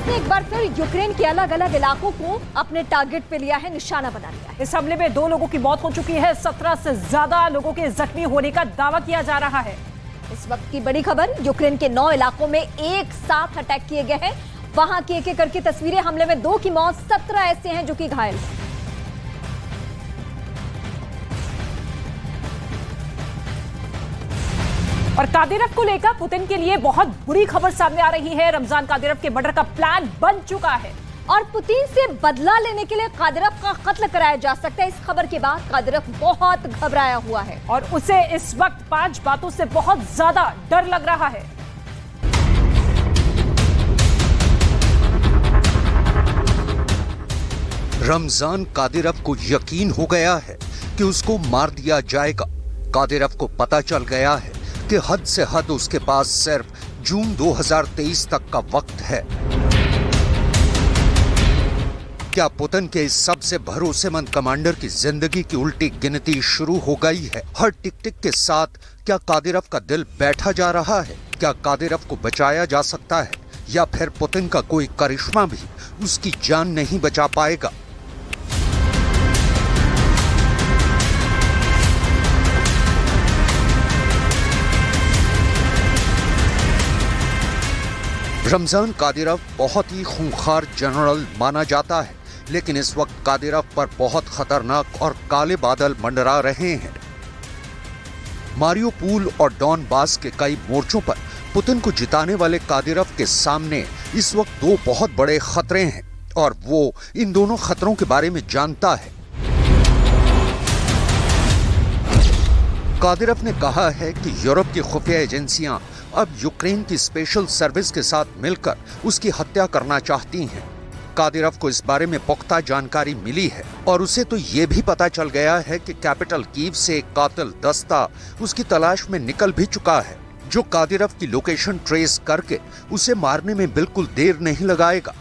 ने एक बार फिर यूक्रेन के अलग अलग इलाकों को अपने टारगेट पे लिया है, निशाना बना लिया है। इस हमले में 2 लोगों की मौत हो चुकी है, 17 से ज्यादा लोगों के जख्मी होने का दावा किया जा रहा है। इस वक्त की बड़ी खबर, यूक्रेन के 9 इलाकों में एक साथ अटैक किए गए हैं। वहां की एक एक करके तस्वीरें, हमले में 2 की मौत, 17 ऐसे हैं जो कि घायल हैं। और कादिरव को लेकर पुतिन के लिए बहुत बुरी खबर सामने आ रही है। रमजान कादिरव के मर्डर का प्लान बन चुका है और पुतिन से बदला लेने के लिए कादिरव का कत्ल कराया जा सकता है। इस खबर के बाद कादिरव बहुत घबराया हुआ है और उसे इस वक्त 5 बातों से बहुत ज्यादा डर लग रहा है। रमजान कादिरव को यकीन हो गया है कि उसको मार दिया जाएगा। कादिरव को पता चल गया है कि हद से हद उसके पास सिर्फ जून 2023 तक का वक्त है। क्या पुतिन के इस सबसे भरोसेमंद कमांडर की जिंदगी की उल्टी गिनती शुरू हो गई है? हर टिक टिक के साथ क्या कादिरव का दिल बैठा जा रहा है? क्या कादिरव को बचाया जा सकता है या फिर पुतिन का कोई करिश्मा भी उसकी जान नहीं बचा पाएगा? रमजान कादिरव बहुत ही खूंखार जनरल माना जाता है, लेकिन इस वक्त कादिरव पर बहुत खतरनाक और काले बादल मंडरा रहे हैं। मारियोपोल और डॉनबास के कई मोर्चों पर पुतिन को जिताने वाले कादिरव के सामने इस वक्त 2 बहुत बड़े खतरे हैं और वो इन दोनों खतरों के बारे में जानता है। कादिरव ने कहा है कि यूरोप की खुफिया एजेंसियां अब यूक्रेन की स्पेशल सर्विस के साथ मिलकर उसकी हत्या करना चाहती हैं। कादिरव को इस बारे में पुख्ता जानकारी मिली है और उसे तो ये भी पता चल गया है कि कैपिटल कीव से एक कातिल दस्ता उसकी तलाश में निकल भी चुका है, जो कादिरव की लोकेशन ट्रेस करके उसे मारने में बिल्कुल देर नहीं लगाएगा।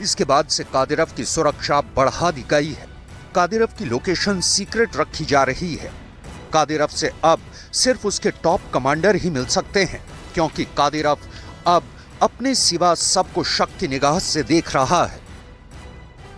इसके बाद से कादिरव की सुरक्षा बढ़ा दी गई है। कादिरव की लोकेशन सीक्रेट रखी जा रही है। कादिरव से अब सिर्फ उसके टॉप कमांडर ही मिल सकते हैं, क्योंकि कादिरव अब अपने सिवा सबको शक की निगाह से देख रहा है।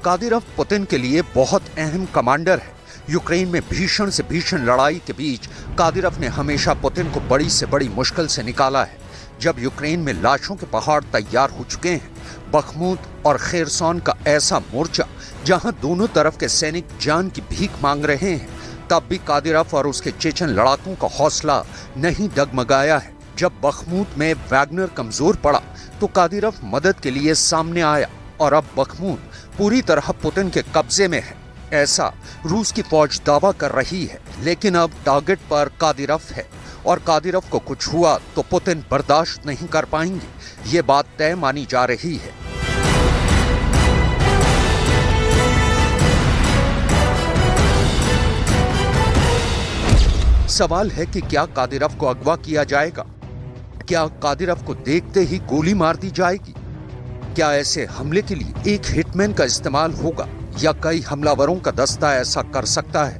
कादिरव पुतिन के लिए बहुत अहम कमांडर है। यूक्रेन में भीषण से भीषण लड़ाई के बीच कादिरव ने हमेशा पुतिन को बड़ी से बड़ी मुश्किल से निकाला है। जब यूक्रेन में लाशों के पहाड़ तैयार हो चुके हैं, बखमुत और खेरसोन का ऐसा मोर्चा जहां दोनों तरफ के सैनिक जान की भीख मांग रहे हैं, तब भी कादिरव और उसके चेचन लड़ाकों का हौसला नहीं डगमगाया है। जब बखमुत में वैगनर कमजोर पड़ा तो कादिरव मदद के लिए सामने आया और अब बखमुत पूरी तरह पुतिन के कब्जे में है, ऐसा रूस की फौज दावा कर रही है। लेकिन अब टारगेट पर कादिरव है और कादिरव को कुछ हुआ तो पुतिन बर्दाश्त नहीं कर पाएंगे, ये बात तय मानी जा रही है। सवाल है कि क्या कादिरव को अगवा किया जाएगा? क्या कादिरव को देखते ही गोली मार दी जाएगी? क्या ऐसे हमले के लिए एक हिटमैन का इस्तेमाल होगा या कई हमलावरों का दस्ता ऐसा कर सकता है?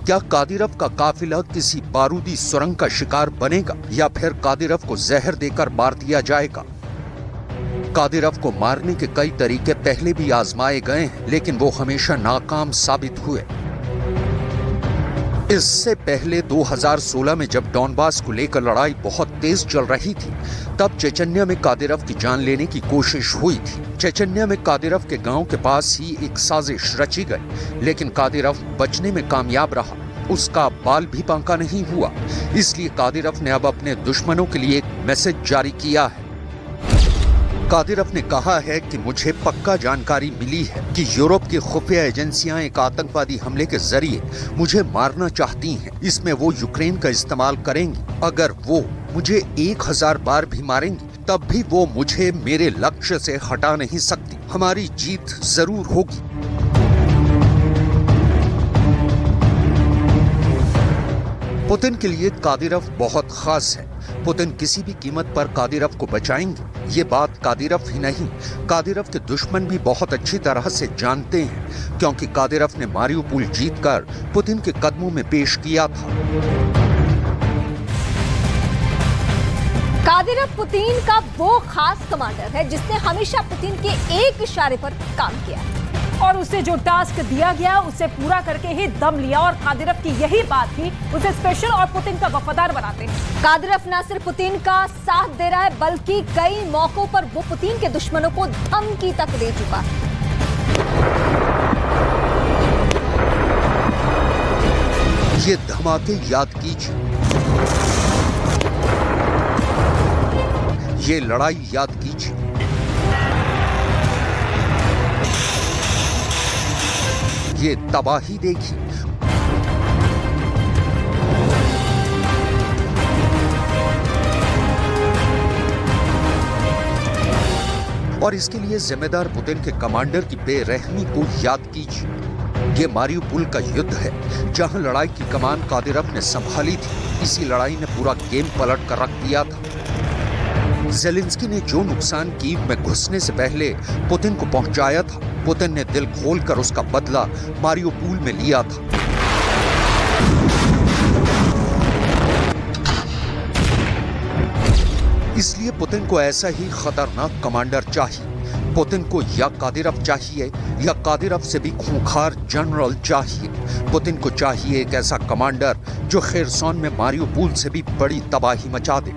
क्या कादिरव का काफिला किसी बारूदी सुरंग का शिकार बनेगा या फिर कादिरव को जहर देकर मार दिया जाएगा? कादिरव को मारने के कई तरीके पहले भी आजमाए गए हैं, लेकिन वो हमेशा नाकाम साबित हुए। इससे पहले 2016 में जब डॉनबास को लेकर लड़ाई बहुत तेज चल रही थी, तब चेचन्या में कादिरव की जान लेने की कोशिश हुई थी। चेचन्या में कादिरव के गांव के पास ही एक साजिश रची गई, लेकिन कादिरव बचने में कामयाब रहा। उसका बाल भी बांका नहीं हुआ। इसलिए कादिरव ने अब अपने दुश्मनों के लिए एक मैसेज जारी किया है। कादिरव ने कहा है कि मुझे पक्का जानकारी मिली है कि यूरोप की खुफिया एजेंसियां एक आतंकवादी हमले के जरिए मुझे मारना चाहती हैं। इसमें वो यूक्रेन का इस्तेमाल करेंगी। अगर वो मुझे 1000 बार भी मारेंगी, तब भी वो मुझे मेरे लक्ष्य से हटा नहीं सकती। हमारी जीत जरूर होगी। पुतिन के लिए कादिरव बहुत खास है। पुतिन किसी भी कीमत पर कादिरव को बचाएंगे। ये बात कादिरव ही नहीं, कादिरव के दुश्मन भी बहुत अच्छी तरह से जानते हैं, क्योंकि कादिरव ने मारियोपोल जीतकर पुतिन के कदमों में पेश किया था। कादिरव पुतिन का वो खास कमांडर है जिसने हमेशा पुतिन के एक इशारे पर काम किया और उसे जो टास्क दिया गया उसे पूरा करके ही दम लिया। और कादिरव की यही बात ही उसे स्पेशल और पुतिन का वफादार बनाते हैं। कादिरव न सिर्फ पुतिन का साथ दे रहा है बल्कि कई मौकों पर वो पुतिन के दुश्मनों को धमकी तक दे चुका है। ये धमाके याद कीजिए, ये लड़ाई याद कीजिए, ये तबाही देखिए। और इसके लिए जिम्मेदार पुतिन के कमांडर की बेरहमी को याद कीजिए। ये मारियुपोल का युद्ध है जहां लड़ाई की कमान कादिरव ने संभाली थी। इसी लड़ाई ने पूरा गेम पलट कर रख दिया था। ज़ेलेंस्की ने जो नुकसान कीव में घुसने से पहले पुतिन को पहुंचाया था, पुतिन ने दिल खोलकर उसका बदला मारियुपोल में लिया था। इसलिए पुतिन को ऐसा ही खतरनाक कमांडर चाहिए। पुतिन को या कादिरव चाहिए या कादिरव से भी खूंखार जनरल चाहिए। पुतिन को चाहिए एक ऐसा कमांडर जो खेरसॉन में मारियुपोल से भी बड़ी तबाही मचा दे।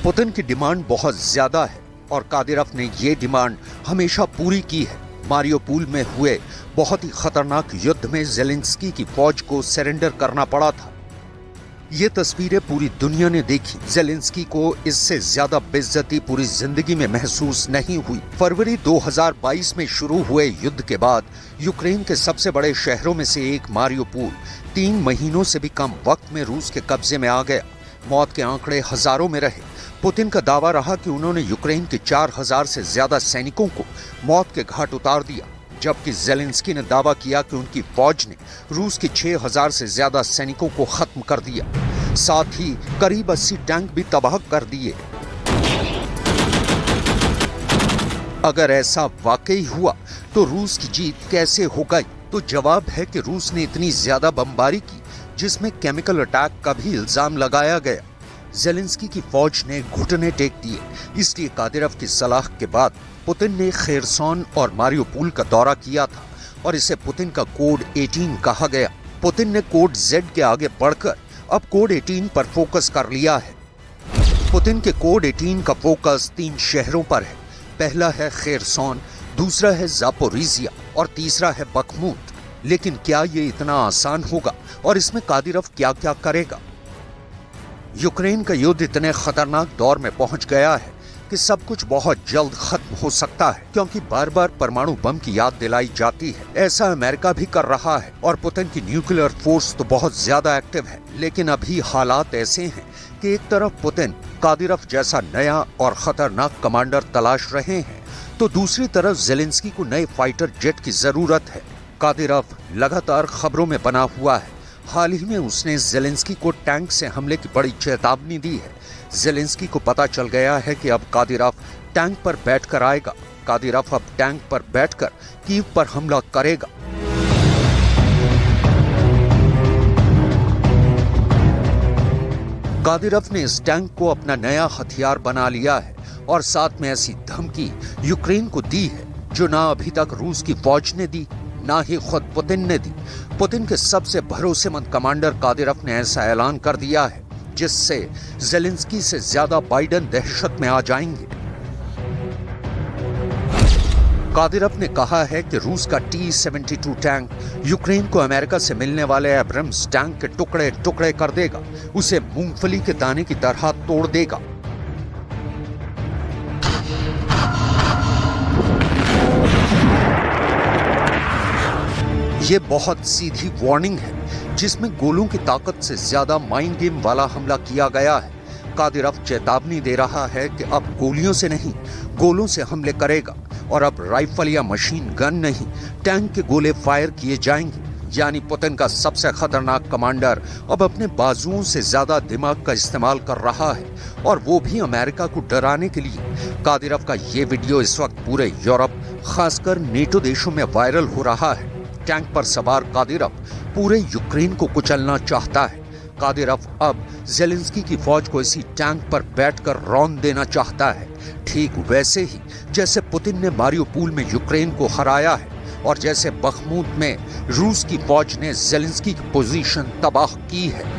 पुतिन की डिमांड बहुत ज्यादा है और कादिरव ने ये डिमांड हमेशा पूरी की है। मारियुपोल में हुए बहुत ही खतरनाक युद्ध में ज़ेलेंस्की की फौज को सरेंडर करना पड़ा था। ये तस्वीरें पूरी दुनिया ने देखी। ज़ेलेंस्की को इससे ज्यादा बेइज्जती पूरी जिंदगी में महसूस नहीं हुई। फरवरी 2022 में शुरू हुए युद्ध के बाद यूक्रेन के सबसे बड़े शहरों में से एक मारियुपोल 3 महीनों से भी कम वक्त में रूस के कब्जे में आ गया। मौत के आंकड़े हजारों में रहे। पुतिन का दावा रहा कि उन्होंने यूक्रेन के 4000 से ज्यादा सैनिकों को मौत के घाट उतार दिया, जबकि ज़ेलेंस्की ने दावा किया कि उनकी फौज ने रूस के 6000 से ज्यादा सैनिकों को खत्म कर दिया। साथ ही करीब 80 टैंक भी तबाह कर दिए। अगर ऐसा वाकई हुआ तो रूस की जीत कैसे हो गई? तो जवाब है कि रूस ने इतनी ज्यादा बमबारी की जिसमें केमिकल अटैक का भी इल्जाम लगाया गया। ज़ेलेंस्की की फौज ने घुटने टेक दिए। इसलिए कादिरव की सलाह के बाद पुतिन ने खेरसॉन और मारियुपोल का दौरा किया था और इसे पुतिन का कोड 18 कहा गया। पुतिन ने कोड Z के आगे बढ़कर अब कोड 18 पर फोकस कर लिया है। पुतिन के कोड 18 का फोकस 3 शहरों पर है। पहला है खेरसॉन, दूसरा है ज़ापोरिजिया और तीसरा है बखमूत। लेकिन क्या ये इतना आसान होगा और इसमें कादिरव क्या क्या करेगा? यूक्रेन का युद्ध इतने खतरनाक दौर में पहुंच गया है कि सब कुछ बहुत जल्द खत्म हो सकता है, क्योंकि बार बार परमाणु बम की याद दिलाई जाती है। ऐसा अमेरिका भी कर रहा है और पुतिन की न्यूक्लियर फोर्स तो बहुत ज्यादा एक्टिव है। लेकिन अभी हालात ऐसे हैं कि एक तरफ पुतिन कादिरव जैसा नया और खतरनाक कमांडर तलाश रहे हैं, तो दूसरी तरफ ज़ेलेंस्की को नए फाइटर जेट की जरूरत है। कादिरव लगातार खबरों में बना हुआ है। हाल ही में उसने ज़ेलेंस्की को टैंक से हमले की बड़ी चेतावनी दी है। ज़ेलेंस्की को पता चल गया है कि अब कादिरव टैंक पर बैठकर आएगा। कादिरव अब टैंक पर बैठकर कीव पर हमला करेगा। कादिरव ने इस टैंक को अपना नया हथियार बना लिया है और साथ में ऐसी धमकी यूक्रेन को दी है जो ना अभी तक रूस की फौज ने दी, ना ही खुद पुतिन ने दी। पुतिन के सबसे भरोसेमंद कमांडर कादिरव ने ऐसा ऐलान कर दिया है जिससे ज़ेलेंस्की से ज्यादा बाइडेन दहशत में आ जाएंगे। कादिरव ने कहा है कि रूस का T-72 टैंक यूक्रेन को अमेरिका से मिलने वाले एब्रम्स टैंक के टुकड़े टुकड़े कर देगा, उसे मूंगफली के दाने की तरह तोड़ देगा। ये बहुत सीधी वार्निंग है जिसमें गोलों की ताकत से ज्यादा माइंड गेम वाला हमला किया गया है। कादिरव चेतावनी दे रहा है कि अब गोलियों से नहीं, गोलों से हमले करेगा और अब राइफल या मशीन गन नहीं, टैंक के गोले फायर किए जाएंगे। यानी पुतिन का सबसे खतरनाक कमांडर अब अपने बाजुओं से ज्यादा दिमाग का इस्तेमाल कर रहा है, और वो भी अमेरिका को डराने के लिए। कादिरव का ये वीडियो इस वक्त पूरे यूरोप, खासकर नेटो देशों में वायरल हो रहा है। टैंक पर सवार कादिरव पूरे यूक्रेन को कुचलना चाहता है। कादिरव अब ज़ेलेंस्की की फौज को इसी टैंक पर बैठकर रौंद देना चाहता है, ठीक वैसे ही जैसे पुतिन ने मारियोपोल में यूक्रेन को हराया है और जैसे बखमूत में रूस की फौज ने ज़ेलेंस्की की पोजीशन तबाह की है।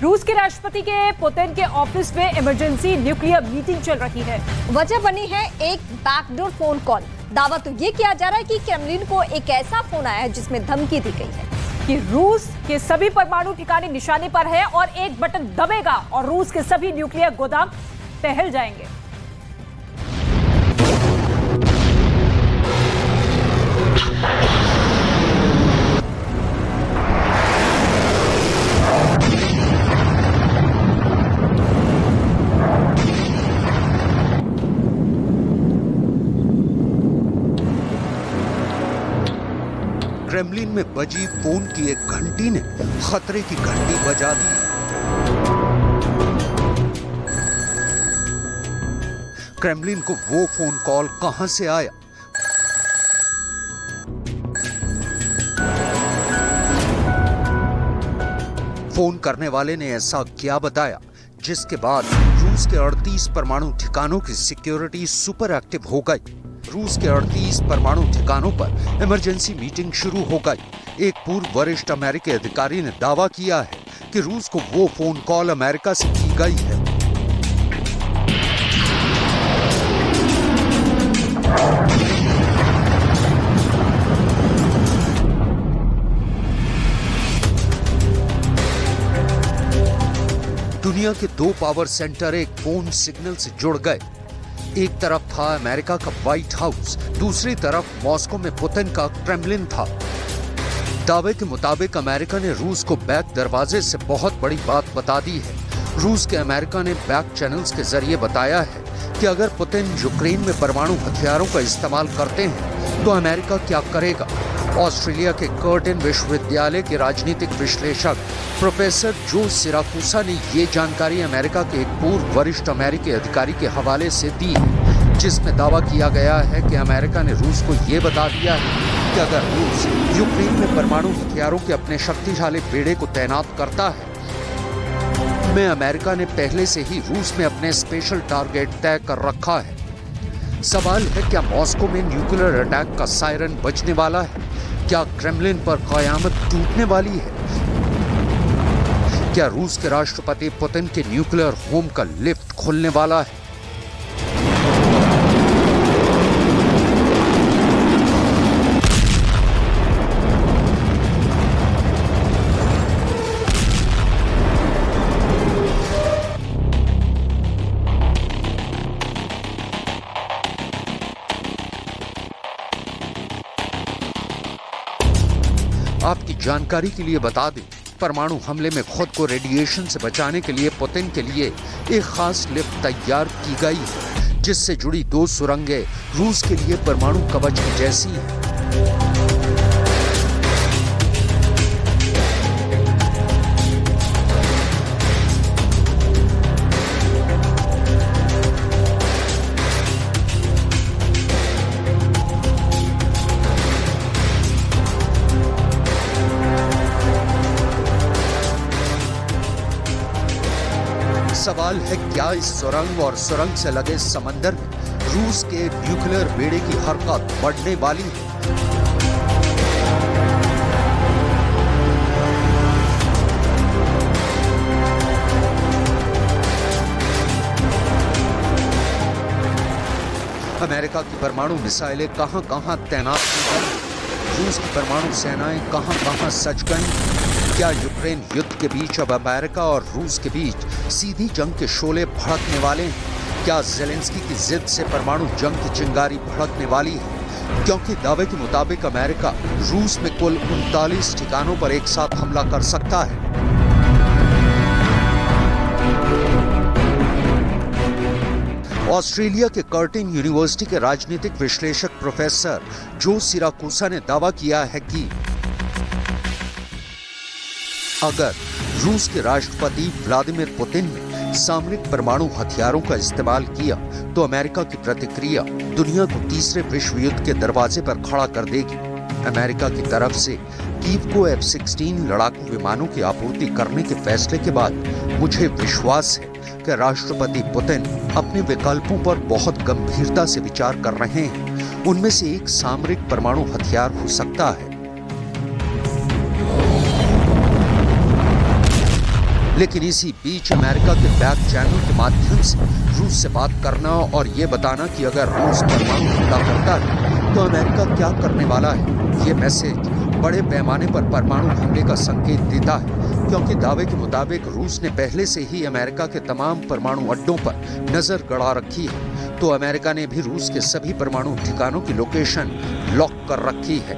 रूस के राष्ट्रपति के पुतिन के ऑफिस में इमरजेंसी न्यूक्लियर मीटिंग चल रही है। वजह बनी है एक बैकडोर फोन कॉल। दावा तो ये किया जा रहा है कि क्रेमलिन को एक ऐसा फोन आया है जिसमें धमकी दी गई है कि रूस के सभी परमाणु ठिकाने निशाने पर है और एक बटन दबेगा और रूस के सभी न्यूक्लियर गोदाम टहल जाएंगे। क्रेमलिन में बजी फोन की एक घंटी ने खतरे की घंटी बजा दी। क्रेमलिन को वो फोन कॉल कहां से आया? फोन करने वाले ने ऐसा क्या बताया जिसके बाद रूस के 38 परमाणु ठिकानों की सिक्योरिटी सुपर एक्टिव हो गई। रूस के 38 परमाणु ठिकानों पर इमरजेंसी मीटिंग शुरू हो गई। एक पूर्व वरिष्ठ अमेरिकी अधिकारी ने दावा किया है कि रूस को वो फोन कॉल अमेरिका से की गई है। दुनिया के 2 पावर सेंटर एक फोन सिग्नल से जुड़ गए। एक तरफ था अमेरिका का व्हाइट हाउस, दूसरी तरफ मॉस्को में पुतिन का क्रेमलिन था। दावे के मुताबिक अमेरिका ने रूस को बैक दरवाजे से बहुत बड़ी बात बता दी है। रूस के अमेरिका ने बैक चैनल्स के जरिए बताया है कि अगर पुतिन यूक्रेन में परमाणु हथियारों का इस्तेमाल करते हैं तो अमेरिका क्या करेगा। ऑस्ट्रेलिया के कर्टिन विश्वविद्यालय के राजनीतिक विश्लेषक प्रोफेसर जो सिराकुसा ने ये जानकारी अमेरिका के एक पूर्व वरिष्ठ अमेरिकी अधिकारी के हवाले से दी है, जिसमें दावा किया गया है कि अमेरिका ने रूस को ये बता दिया है कि अगर रूस यूक्रेन में परमाणु हथियारों के अपने शक्तिशाली बेड़े को तैनात करता है, में अमेरिका ने पहले से ही रूस में अपने स्पेशल टारगेट तय कर रखा है। सवाल है, क्या मॉस्को में न्यूक्लियर अटैक का सायरन बजने वाला है? क्या क्रेमलिन पर कयामत टूटने वाली है? क्या रूस के राष्ट्रपति पुतिन के न्यूक्लियर होम का लिफ्ट खुलने वाला है? आपकी जानकारी के लिए बता दें, परमाणु हमले में खुद को रेडिएशन से बचाने के लिए पुतिन के लिए एक खास लिफ्ट तैयार की गई है, जिससे जुड़ी 2 सुरंगें रूस के लिए परमाणु कवच की जैसी हैं। सवाल है, क्या इस सुरंग और सुरंग से लगे समंदर में रूस के न्यूक्लियर बेड़े की हरकत बढ़ने वाली है? अमेरिका की परमाणु मिसाइलें कहां-कहां तैनात की गई? रूस की परमाणु सेनाएं कहां-कहां सज गई? क्या यूक्रेन युद्ध के बीच अब अमेरिका और रूस के बीच सीधी जंग के शोले भड़कने वाले हैं? क्या ज़ेलेंस्की की जिद से परमाणु जंग की चिंगारी भड़कने वाली है? क्योंकि दावे के मुताबिक अमेरिका रूस में कुल 39 ठिकानों पर एक साथ हमला कर सकता है। ऑस्ट्रेलिया के कर्टिन यूनिवर्सिटी के राजनीतिक विश्लेषक प्रोफेसर जो सिराकुसा ने दावा किया है कि अगर रूस के राष्ट्रपति व्लादिमीर पुतिन ने सामरिक परमाणु हथियारों का इस्तेमाल किया तो अमेरिका की प्रतिक्रिया दुनिया को तीसरे विश्व युद्ध के दरवाजे पर खड़ा कर देगी। अमेरिका की तरफ से कीव को F-16 लड़ाकू विमानों की आपूर्ति करने के फैसले के बाद मुझे विश्वास है कि राष्ट्रपति पुतिन अपने विकल्पों पर बहुत गंभीरता से विचार कर रहे हैं। उनमें से एक सामरिक परमाणु हथियार हो सकता है। लेकिन इसी बीच अमेरिका के बैक चैनल के माध्यम से रूस से बात करना और ये बताना कि अगर रूस परमाणु हमला करता है तो अमेरिका क्या करने वाला है, ये मैसेज बड़े पैमाने पर परमाणु हमले का संकेत देता है, क्योंकि दावे के मुताबिक रूस ने पहले से ही अमेरिका के तमाम परमाणु अड्डों पर नजर गड़ा रखी है। तो अमेरिका ने भी रूस के सभी परमाणु ठिकानों की लोकेशन लॉक कर रखी है।